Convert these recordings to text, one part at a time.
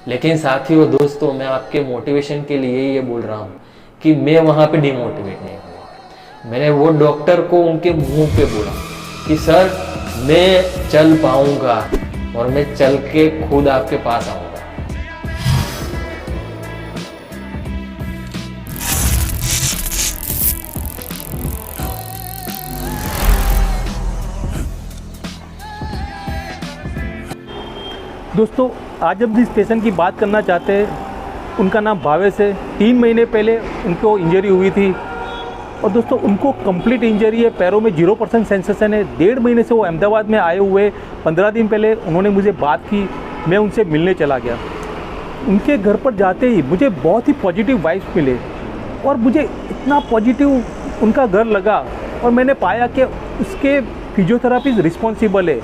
लेकिन साथियों दोस्तों, मैं आपके मोटिवेशन के लिए ये बोल रहा हूँ कि मैं वहाँ पे डिमोटिवेट नहीं हुआ। मैंने वो डॉक्टर को उनके मुंह पे बोला कि सर मैं चल पाऊंगा और मैं चल के खुद आपके पास आऊंगा। दोस्तों, आज हम जिस पेशेंट की बात करना चाहते हैं उनका नाम भावेश है। 3 महीने पहले उनको इंजरी हुई थी और दोस्तों उनको कंप्लीट इंजरी है, पैरों में 0% सेंसेशन है। 1.5 महीने से वो अहमदाबाद में आए हुए। 15 दिन पहले उन्होंने मुझे बात की, मैं उनसे मिलने चला गया। उनके घर पर जाते ही मुझे बहुत ही पॉजिटिव वाइब्स मिले और मुझे इतना पॉजिटिव उनका घर लगा और मैंने पाया कि उसके फिजियोथेरापिस्ट रिस्पॉन्सिबल है।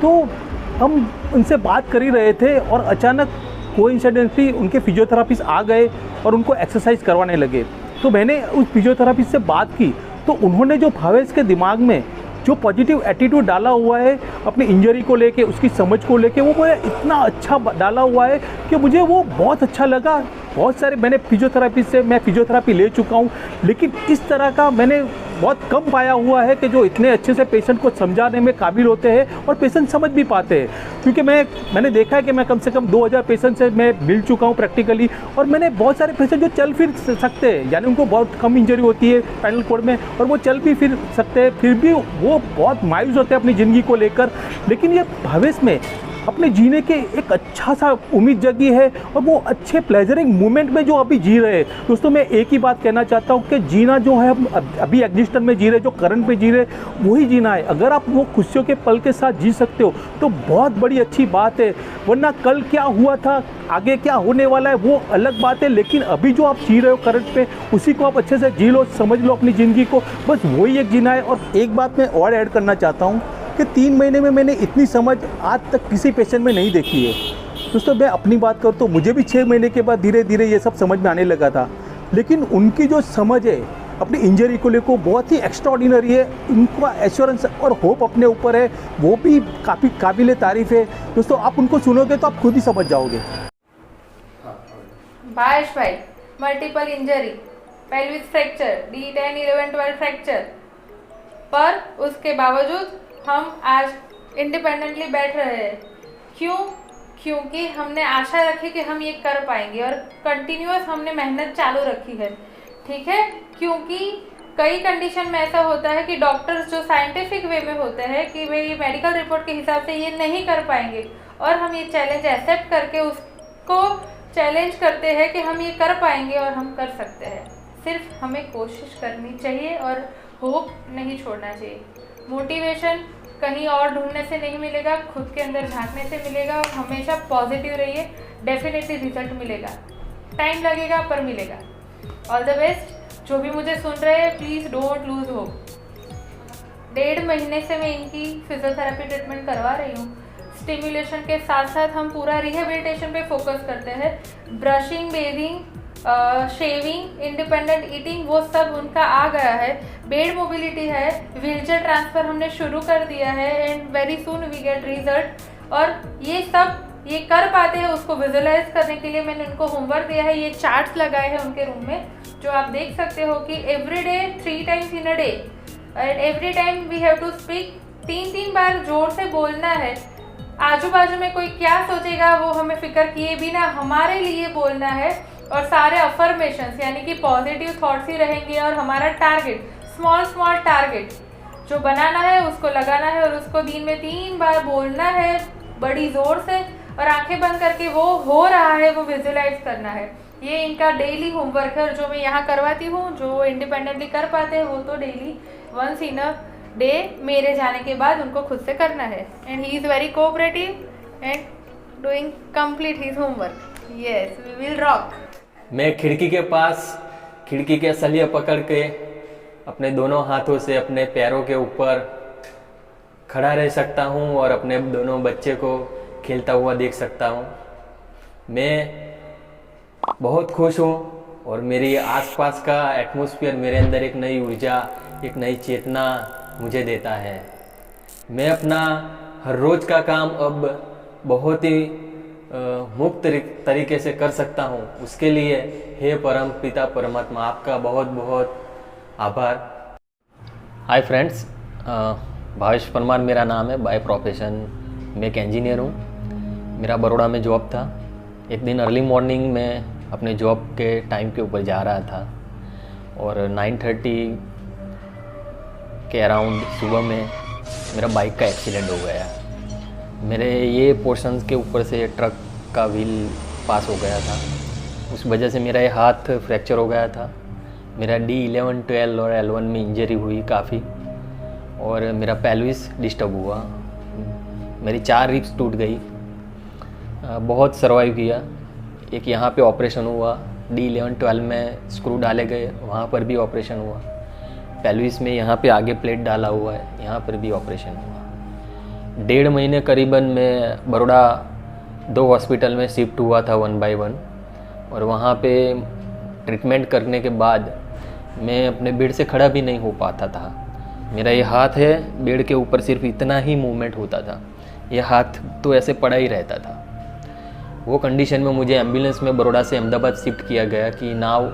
तो हम उनसे बात कर ही रहे थे और अचानक कोइंसिडेंटली उनके फिजियोथेरापिस्ट आ गए और उनको एक्सरसाइज करवाने लगे। तो मैंने उस फिजियोथेरापिस्ट से बात की तो उन्होंने जो भावेश के दिमाग में जो पॉजिटिव एटीट्यूड डाला हुआ है अपनी इंजरी को लेके, उसकी समझ को लेके, वो मुझे इतना अच्छा डाला हुआ है कि मुझे वो बहुत अच्छा लगा। बहुत सारे मैं फिजियोथेरापी ले चुका हूँ, लेकिन इस तरह का मैंने बहुत कम पाया हुआ है कि जो इतने अच्छे से पेशेंट को समझाने में काबिल होते हैं और पेशेंट समझ भी पाते हैं। क्योंकि मैंने देखा है कि मैं कम से कम 2000 पेशेंट से मैं मिल चुका हूँ प्रैक्टिकली, और मैंने बहुत सारे पेशेंट जो चल फिर सकते हैं, यानी उनको बहुत कम इंजरी होती है स्पाइनल कॉर्ड में और वो चल भी फिर सकते हैं, फिर भी वो बहुत मायूस होते हैं अपनी ज़िंदगी को लेकर। लेकिन ये भावेश में अपने जीने के एक अच्छा सा उम्मीद जगी है और वो अच्छे प्लेजरिंग मोमेंट में जो अभी जी रहे हैं। दोस्तों, मैं एक ही बात कहना चाहता हूँ कि जीना जो है हम अभी एग्जिस्टेंस में जी रहे, जो करंट पे जी रहे, वही जीना है। अगर आप वो खुशियों के पल के साथ जी सकते हो तो बहुत बड़ी अच्छी बात है। वरना कल क्या हुआ था, आगे क्या होने वाला है, वो अलग बात है। लेकिन अभी जो आप जी रहे हो करंट पे, उसी को आप अच्छे से जी लो, समझ लो अपनी ज़िंदगी को, बस वही एक जीना है। और एक बात मैं और ऐड करना चाहता हूँ कि 3 महीने में मैंने इतनी समझ आज तक किसी पेशेंट में नहीं देखी है। दोस्तों, मैं अपनी बात करूँ तो मुझे भी 6 महीने के बाद धीरे धीरे ये सब समझ में आने लगा था, लेकिन उनकी जो समझ है अपनी इंजरी को लेकर बहुत ही एक्स्ट्राऑर्डिनरी है। उनका एश्योरेंस और होप अपने ऊपर है, वो भी काफ़ी काबिल तारीफ़ है। दोस्तों, आप उनको सुनोगे तो आप खुद ही समझ जाओगे। भावेश भाई, multiple injury, pelvis fracture, D10, 11, 12 fracture, पर उसके बावजूद हम आज इंडिपेंडेंटली बैठ रहे हैं। क्यों? क्योंकि हमने आशा रखी कि हम ये कर पाएंगे और कंटिन्यूअस हमने मेहनत चालू रखी है। ठीक है, क्योंकि कई कंडीशन में ऐसा होता है कि डॉक्टर्स जो साइंटिफिक वे में होते हैं कि भाई मेडिकल रिपोर्ट के हिसाब से ये नहीं कर पाएंगे, और हम ये चैलेंज एक्सेप्ट करके उसको चैलेंज करते हैं कि हम ये कर पाएंगे और हम कर सकते हैं। सिर्फ हमें कोशिश करनी चाहिए और होप नहीं छोड़ना चाहिए। मोटिवेशन कहीं और ढूंढने से नहीं मिलेगा, खुद के अंदर झांकने से मिलेगा। और हमेशा पॉजिटिव रहिए, डेफिनेटली रिजल्ट मिलेगा। टाइम लगेगा पर मिलेगा। All the best. जो भी मुझे सुन रहे हैं, प्लीज़ डोंट लूज होप। 1.5 महीने से मैं इनकी फिजियोथेरेपी ट्रीटमेंट करवा रही हूँ। स्टिमुलेशन के साथ साथ हम पूरा रिहेबिलिटेशन पे फोकस करते हैं। Brushing, bathing, shaving, independent eating, वो सब उनका आ गया है। बेड मोबिलिटी है, व्हीलचेयर ट्रांसफर हमने शुरू कर दिया है and very soon we get result. और ये सब ये कर पाते हैं, उसको विजुअलाइज करने के लिए मैंने उनको होमवर्क दिया है। ये चार्ट्स लगाए हैं उनके रूम में, जो आप देख सकते हो कि every day 3 times in a day and every time we have to speak. 3 बार जोर से बोलना है। आजू बाजू में कोई क्या सोचेगा वो हमें फिक्र किए बिना हमारे लिए बोलना है। और सारे अफर्मेशंस यानी कि पॉजिटिव थॉट्स ही रहेंगे। और हमारा टारगेट, स्मॉल टारगेट जो बनाना है उसको लगाना है और उसको दिन में 3 बार बोलना है बड़ी जोर से, और आंखें बंद करके वो हो रहा है वो विजुअलाइज करना है। ये इनका डेली होमवर्क है और जो मैं यहाँ करवाती हूँ, जो इंडिपेंडेंटली कर पाते हैं वो तो daily once in a day मेरे जाने के बाद उनको खुद से करना है। And he is very cooperative and doing complete his homework. Yes, we will rock. मैं खिड़की के पास खिड़की के सलिया पकड़ के अपने दोनों हाथों से अपने पैरों के ऊपर खड़ा रह सकता हूँ और अपने दोनों बच्चे को खेलता हुआ देख सकता हूँ। मैं बहुत खुश हूँ और मेरी आसपास का एटमॉस्फेयर मेरे अंदर एक नई ऊर्जा, एक नई चेतना मुझे देता है। मैं अपना हर रोज़ का काम अब बहुत ही मुक्त तरीके से कर सकता हूँ, उसके लिए हे परम पिता परमात्मा आपका बहुत बहुत आभार। हाय फ्रेंड्स, भावेश परमार मेरा नाम है। बाय प्रोफेशन मैं एक इंजीनियर हूँ। मेरा बड़ौदा में जॉब था। एक दिन अर्ली मॉर्निंग में अपने जॉब के टाइम के ऊपर जा रहा था और 9:30 के अराउंड सुबह में मेरा बाइक का एक्सीडेंट हो गया। मेरे ये पोर्शंस के ऊपर से ट्रक का व्हील पास हो गया था। उस वजह से मेरा ये हाथ फ्रैक्चर हो गया था। मेरा D11, 12 और L1 में इंजरी हुई काफ़ी और मेरा पेल्विस डिस्टर्ब हुआ। मेरी 4 रिब्स टूट गई। बहुत सर्वाइव किया। एक यहाँ पे ऑपरेशन हुआ, D11, 12 में स्क्रू डाले गए, वहाँ पर भी ऑपरेशन हुआ। पेल्विस में यहाँ पे आगे प्लेट डाला हुआ है, यहाँ पर भी ऑपरेशन हुआ। 1.5 महीने करीबन मैं बड़ौदा 2 हॉस्पिटल में शिफ्ट हुआ था 1 by 1 और वहाँ पे ट्रीटमेंट करने के बाद मैं अपने बेड से खड़ा भी नहीं हो पाता था। मेरा ये हाथ है, बेड के ऊपर सिर्फ इतना ही मूवमेंट होता था, ये हाथ तो ऐसे पड़ा ही रहता था। वो कंडीशन में मुझे एम्बुलेंस में बड़ौदा से अहमदाबाद शिफ्ट किया गया कि now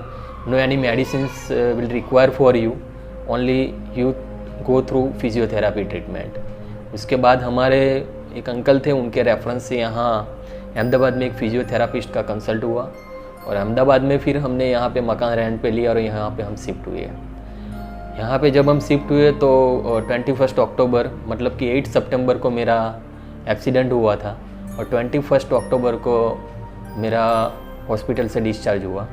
no any medicines will require for you, only you go through physiotherapy treatment. उसके बाद हमारे एक अंकल थे, उनके रेफरेंस से यहाँ अहमदाबाद में एक फिजियोथेरापिस्ट का कंसल्ट हुआ और अहमदाबाद में फिर हमने यहाँ पे मकान रेंट पे लिया और यहाँ पे हम शिफ्ट हुए। यहाँ पे जब हम शिफ्ट हुए तो 21 अक्टूबर मतलब कि 8 सितंबर को मेरा एक्सीडेंट हुआ था और 21 अक्टूबर को मेरा हॉस्पिटल से डिस्चार्ज हुआ।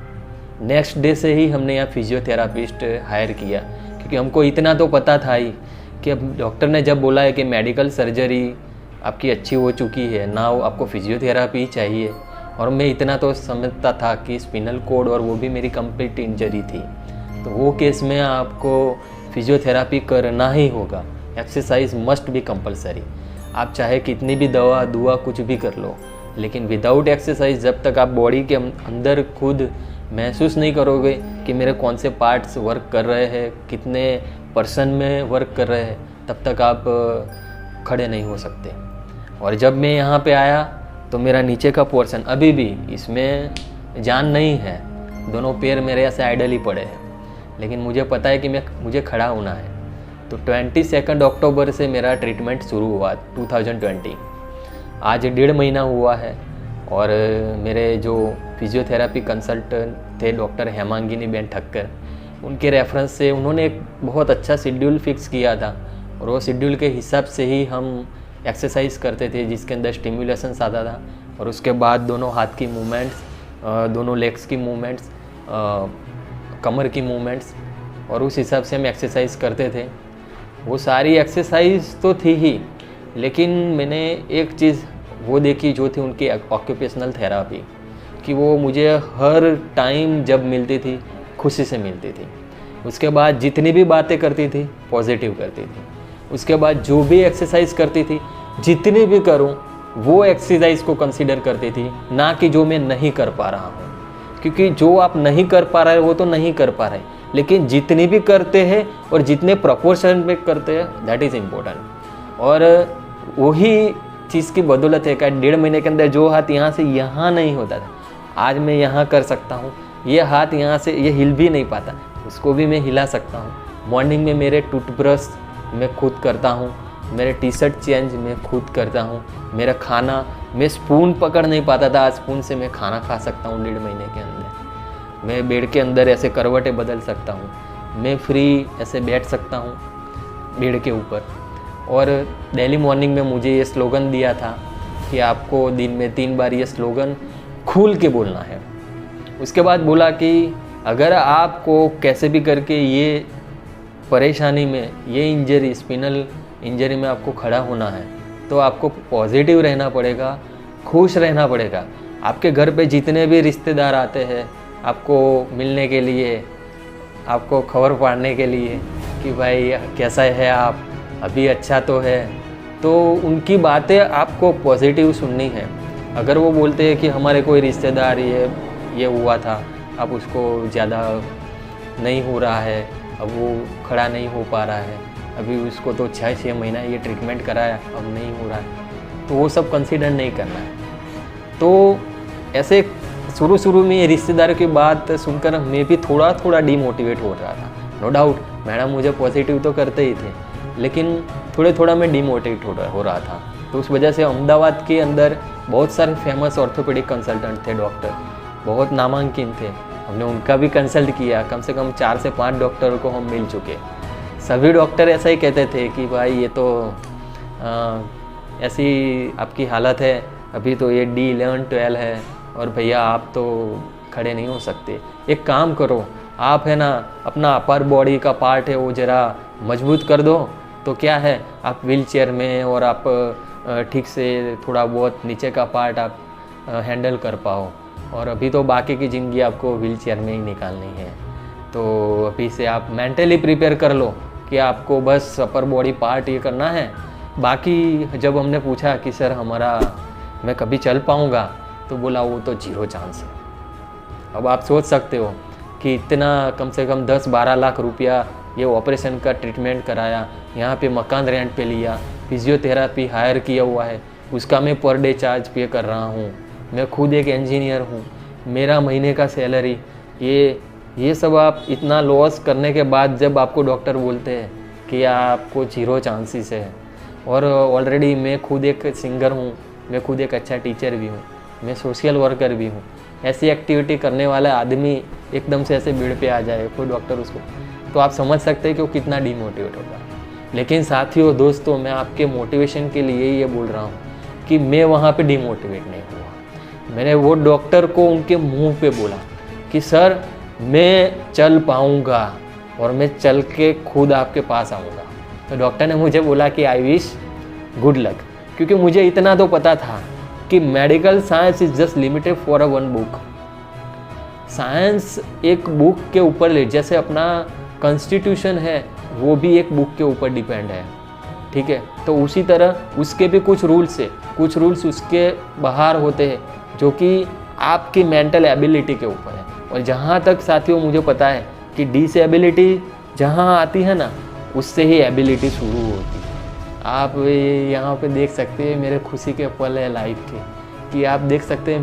नेक्स्ट डे से ही हमने यहाँ फिजियोथेरापिस्ट हायर किया, क्योंकि हमको इतना तो पता था ही कि अब डॉक्टर ने जब बोला है कि मेडिकल सर्जरी आपकी अच्छी हो चुकी है, नाउ आपको फिजियोथेरापी चाहिए। और मैं इतना तो समझता था कि स्पिनल कोड और वो भी मेरी कंप्लीट इंजरी थी, तो वो केस में आपको फिजियोथेरापी करना ही होगा। Exercise must be compulsory. आप चाहे कितनी भी दवा दुआ कुछ भी कर लो, लेकिन विदाउट एक्सरसाइज जब तक आप बॉडी के अंदर खुद महसूस नहीं करोगे कि मेरे कौन से पार्ट्स वर्क कर रहे हैं, कितने पर्सन में वर्क कर रहे हैं, तब तक आप खड़े नहीं हो सकते। और जब मैं यहाँ पे आया तो मेरा नीचे का पोर्शन अभी भी इसमें जान नहीं है, दोनों पैर मेरे ऐसे आइडल ही पड़े हैं, लेकिन मुझे पता है कि मुझे खड़ा होना है। तो 22 अक्टूबर से मेरा ट्रीटमेंट शुरू हुआ 2020। आज 1.5 महीना हुआ है और मेरे जो फिजियोथेरापी कंसल्टेंट थे डॉक्टर हेमांगिनी बेन ठक्कर, उनके रेफरेंस से उन्होंने एक बहुत अच्छा शेड्यूल फिक्स किया था और वो शेड्यूल के हिसाब से ही हम एक्सरसाइज करते थे, जिसके अंदर स्टिमुलेशंस आता था और उसके बाद दोनों हाथ की मूवमेंट्स, दोनों लेग्स की मूवमेंट्स, कमर की मूवमेंट्स, और उस हिसाब से हम एक्सरसाइज करते थे। वो सारी एक्सरसाइज तो थी ही, लेकिन मैंने एक चीज़ वो देखी जो थी उनकी ऑक्यूपेशनल थेरापी, कि वो मुझे हर टाइम जब मिलती थी खुशी से मिलती थी। उसके बाद जितनी भी बातें करती थी पॉजिटिव करती थी। उसके बाद जो भी एक्सरसाइज करती थी, जितनी भी करूं वो एक्सरसाइज को कंसीडर करती थी, ना कि जो मैं नहीं कर पा रहा हूं। क्योंकि जो आप नहीं कर पा रहे वो तो नहीं कर पा रहे, लेकिन जितनी भी करते हैं और जितने प्रोपोर्शन में करते हैं दैट इज़ इम्पोर्टेंट। और वही चीज़ की बदौलत है कि 1.5 महीने के अंदर जो हाथ यहाँ से यहाँ नहीं होता था, आज मैं यहाँ कर सकता हूँ। ये हाथ यहाँ से ये हिल भी नहीं पाता, उसको भी मैं हिला सकता हूँ। मॉर्निंग में मेरे टूथब्रश मैं खुद करता हूँ, मेरे टी-शर्ट चेंज मैं खुद करता हूँ, मेरा खाना मैं स्पून पकड़ नहीं पाता था, आज स्पून से मैं खाना खा सकता हूँ 1.5 महीने के अंदर। मैं बेड के अंदर ऐसे करवटें बदल सकता हूँ, मैं फ्री ऐसे बैठ सकता हूँ बेड के ऊपर। और डेली मॉर्निंग में मुझे ये स्लोगन दिया था कि आपको दिन में 3 बार ये स्लोगन खुल के बोलना है। उसके बाद बोला कि अगर आपको कैसे भी करके ये परेशानी में, ये इंजरी, स्पिनल इंजरी में आपको खड़ा होना है, तो आपको पॉजिटिव रहना पड़ेगा, खुश रहना पड़ेगा। आपके घर पे जितने भी रिश्तेदार आते हैं आपको मिलने के लिए, आपको खबर पाने के लिए कि भाई कैसा है आप, अभी अच्छा तो है, तो उनकी बातें आपको पॉजिटिव सुननी है। अगर वो बोलते हैं कि हमारे कोई रिश्तेदार ये हुआ था, अब उसको ज़्यादा नहीं हो रहा है, अब वो खड़ा नहीं हो पा रहा है, अभी उसको तो 6 महीना ये ट्रीटमेंट कराया, अब नहीं हो रहा है, तो वो सब कंसीडर नहीं करना है। तो ऐसे शुरू में ये रिश्तेदारों की बात सुनकर मैं भी थोड़ा थोड़ा डीमोटिवेट हो रहा था। नो डाउट मैडम मुझे पॉजिटिव तो करते ही थे, लेकिन थोड़ा मैं डीमोटिवेट हो रहा था। तो उस वजह से अहमदाबाद के अंदर बहुत सारे फेमस ऑर्थोपेडिक कंसल्टेंट थे, डॉक्टर बहुत नामांकित थे, हमने उनका भी कंसल्ट किया। कम से कम 4 से 5 डॉक्टरों को हम मिल चुके। सभी डॉक्टर ऐसा ही कहते थे कि भाई ये तो ऐसी आपकी हालत है, अभी तो ये D11-12 है और भैया आप तो खड़े नहीं हो सकते। एक काम करो, आप है ना अपना अपर बॉडी का पार्ट है वो ज़रा मजबूत कर दो, तो क्या है आप व्हील चेयर में और आप ठीक से थोड़ा बहुत नीचे का पार्ट आप हैंडल कर पाओ। और अभी तो बाकी की ज़िंदगी आपको व्हील चेयर में ही निकालनी है, तो अभी से आप मेंटली प्रिपेयर कर लो कि आपको बस अपर बॉडी पार्ट ये करना है। बाकी जब हमने पूछा कि सर मैं कभी चल पाऊँगा, तो बोला वो तो 0 चांस है। अब आप सोच सकते हो कि इतना कम से कम 10-12 लाख रुपया ये ऑपरेशन का ट्रीटमेंट कराया, यहाँ पे मकान रेंट पे लिया, फिजियोथेरापी हायर किया हुआ है, उसका मैं पर डे चार्ज पे कर रहा हूँ। मैं खुद एक इंजीनियर हूँ, मेरा महीने का सैलरी ये सब आप इतना लॉस करने के बाद जब आपको डॉक्टर बोलते हैं कि आपको 0 चांसेस है। और ऑलरेडी मैं खुद एक सिंगर हूँ, मैं खुद एक अच्छा टीचर भी हूँ, मैं सोशल वर्कर भी हूँ। ऐसी एक्टिविटी करने वाला आदमी एकदम से ऐसे भीड़ पे आ जाए कोई डॉक्टर उसको, तो आप समझ सकते हैं कि वो कितना डीमोटिवेट होगा। लेकिन साथियों दोस्तों, मैं आपके मोटिवेशन के लिए ये बोल रहा हूँ कि मैं वहाँ पे डीमोटिवेट नहीं हुआ। मैंने वो डॉक्टर को उनके मुंह पे बोला कि सर मैं चल पाऊँगा और मैं चल के खुद आपके पास आऊँगा। तो डॉक्टर ने मुझे बोला कि आई विश गुड लक, क्योंकि मुझे इतना तो पता था कि medical science is just limited for one book. Science एक बुक के ऊपर ले, जैसे अपना कॉन्स्टिट्यूशन है वो भी एक बुक के ऊपर डिपेंड है, ठीक है। तो उसी तरह उसके भी कुछ रूल्स है, कुछ रूल्स उसके बाहर होते हैं जो कि आपकी मेंटल एबिलिटी के ऊपर है। और जहाँ तक साथियों मुझे पता है कि डिसेबिलिटी जहाँ आती है ना, उससे ही एबिलिटी शुरू होती है। आप यहाँ पे देख सकते हैं मेरे खुशी के पल है लाइफ के, कि आप देख सकते हैं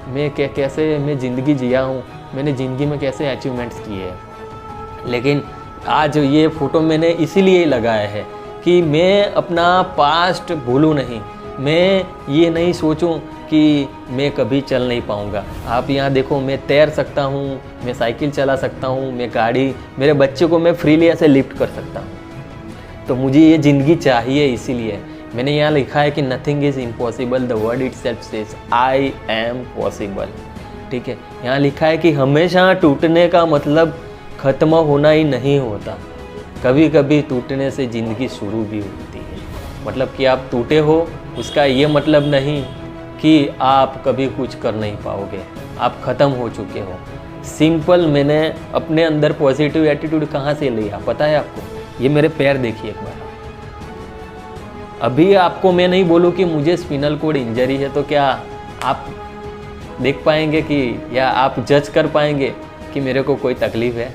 मैं कैसे मैं ज़िंदगी जिया हूँ, मैंने ज़िंदगी में कैसे अचीवमेंट्स किए हैं। लेकिन आज ये फ़ोटो मैंने इसीलिए लगाया है कि मैं अपना पास्ट भूलूँ नहीं, मैं ये नहीं सोचूं कि मैं कभी चल नहीं पाऊंगा। आप यहाँ देखो, मैं तैर सकता हूँ, मैं साइकिल चला सकता हूँ, मैं गाड़ी, मेरे बच्चे को मैं फ्रीली ऐसे लिफ्ट कर सकता हूँ। तो मुझे ये ज़िंदगी चाहिए, इसीलिए मैंने यहाँ लिखा है कि nothing is impossible, the word itself says I am possible, ठीक है। यहाँ लिखा है कि हमेशा टूटने का मतलब ख़त्म होना ही नहीं होता, कभी कभी टूटने से ज़िंदगी शुरू भी होती है। मतलब कि आप टूटे हो, उसका ये मतलब नहीं कि आप कभी कुछ कर नहीं पाओगे, आप ख़त्म हो चुके हो। सिंपल, मैंने अपने अंदर पॉजिटिव एटीट्यूड कहाँ से लिया पता है आपको? ये मेरे पैर देखिए एक बार। अभी आपको मैं नहीं बोलूँ कि मुझे स्पिनल कॉर्ड इंजरी है, तो क्या आप देख पाएंगे कि, या आप जज कर पाएंगे कि मेरे को कोई तकलीफ़ है?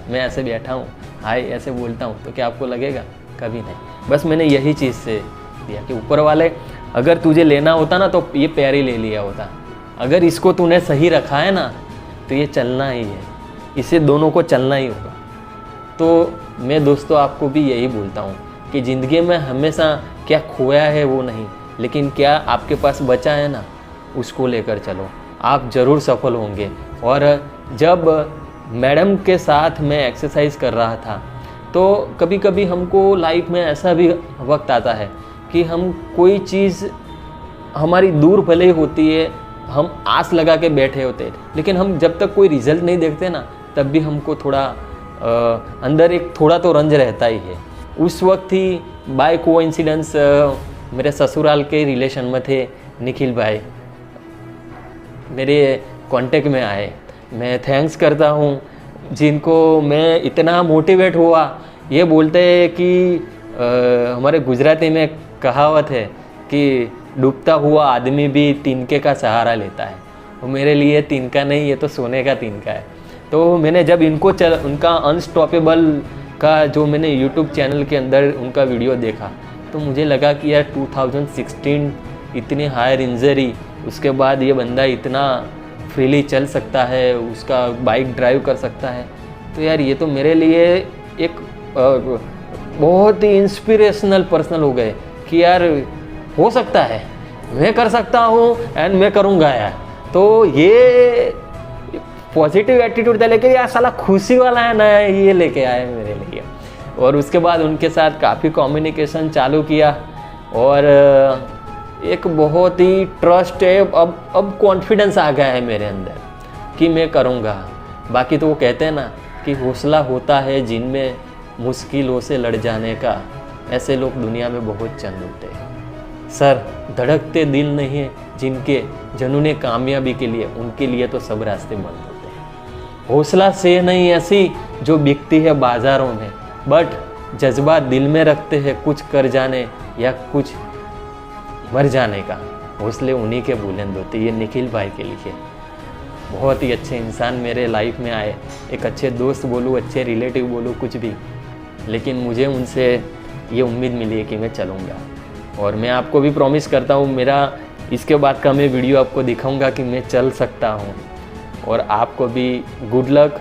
मैं ऐसे बैठा हूँ, हाय ऐसे बोलता हूँ, तो क्या आपको लगेगा? कभी नहीं। बस मैंने यही चीज़ से दिया कि ऊपर वाले, अगर तुझे लेना होता ना तो ये पैर ही ले लिया होता। अगर इसको तूने सही रखा है ना तो ये चलना ही है, इसे दोनों को चलना ही होगा। तो मैं दोस्तों आपको भी यही बोलता हूँ कि ज़िंदगी में हमेशा क्या खोया है वो नहीं, लेकिन क्या आपके पास बचा है ना, उसको लेकर चलो, आप ज़रूर सफल होंगे। और जब मैडम के साथ मैं एक्सरसाइज कर रहा था, तो कभी कभी हमको लाइफ में ऐसा भी वक्त आता है कि हम कोई चीज़ हमारी दूर भले ही होती है, हम आस लगा के बैठे होते हैं, लेकिन हम जब तक कोई रिजल्ट नहीं देखते ना, तब भी हमको थोड़ा अंदर एक थोड़ा तो रंज रहता ही है। उस वक्त ही बाय कोइंसिडेंस मेरे ससुराल के रिलेशन में थे निखिल भाई, मेरे कांटेक्ट में आए। मैं थैंक्स करता हूँ जिनको मैं इतना मोटिवेट हुआ। ये बोलते हैं कि हमारे गुजराती में कहावत है कि डूबता हुआ आदमी भी तिनके का सहारा लेता है। वो मेरे लिए तिनका नहीं, ये तो सोने का तिनका है। तो मैंने जब इनको उनका अनस्टॉपेबल का जो मैंने यूट्यूब चैनल के अंदर उनका वीडियो देखा, तो मुझे लगा कि यार 2016 इतनी हायर इंजरी, उसके बाद ये बंदा इतना फ्रीली चल सकता है, उसका बाइक ड्राइव कर सकता है। तो यार ये तो मेरे लिए एक बहुत ही इंस्पिरेशनल पर्सनल हो गए कि यार हो सकता है, मैं कर सकता हूँ एंड मैं करूँगा यार। तो ये पॉजिटिव एटीट्यूड था, लेकिन यार साला खुशी वाला है ना, ये लेके आए मेरे लिए। और उसके बाद उनके साथ काफ़ी कम्युनिकेशन चालू किया और एक बहुत ही ट्रस्ट है, अब कॉन्फिडेंस आ गया है मेरे अंदर कि मैं करूँगा। बाकी तो वो कहते हैं ना कि हौसला होता है जिनमें मुश्किलों से लड़ जाने का, ऐसे लोग दुनिया में बहुत चंद होते हैं। सर, धड़कते दिल नहीं है जिनके जुनूने कामयाबी के लिए, उनके लिए तो सब रास्ते बंद होते हैं। हौसला से नहीं ऐसी जो बिकती है बाज़ारों में, बट जज्बा दिल में रखते हैं कुछ कर जाने या कुछ मर जाने का, हौसले उन्हीं के बुलंद होते। ये निखिल भाई के लिए बहुत ही अच्छे इंसान मेरे लाइफ में आए, एक अच्छे दोस्त बोलूँ, अच्छे रिलेटिव बोलूँ, कुछ भी, लेकिन मुझे उनसे ये उम्मीद मिली है कि मैं चलूँगा। और मैं आपको भी प्रॉमिस करता हूँ, मेरा इसके बाद का मैं वीडियो आपको दिखाऊंगा कि मैं चल सकता हूँ। और आपको भी गुड लक,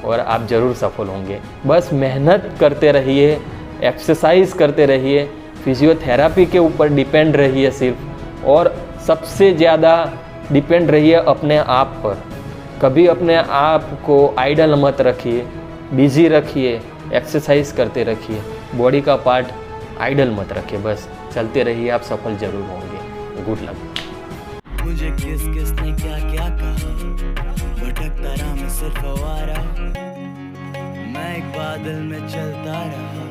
और आप ज़रूर सफल होंगे। बस मेहनत करते रहिए, एक्सरसाइज करते रहिए, फिजियोथेरापी के ऊपर डिपेंड रहिए सिर्फ, और सबसे ज़्यादा डिपेंड रहिए अपने आप पर। कभी अपने आप को आइडल मत रखिए, बिजी रखिए, एक्सरसाइज करते रखिए, बॉडी का पार्ट आइडल मत रखिए। बस चलते रहिए, आप सफल जरूर होंगे। Good luck. मुझे किस किस ने क्या क्या कहा, भटकता रहा मैं सिर्फ आवारा, मैं एक बादल में चलता रहा,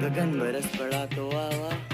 गगन बरस पड़ा तो आवा।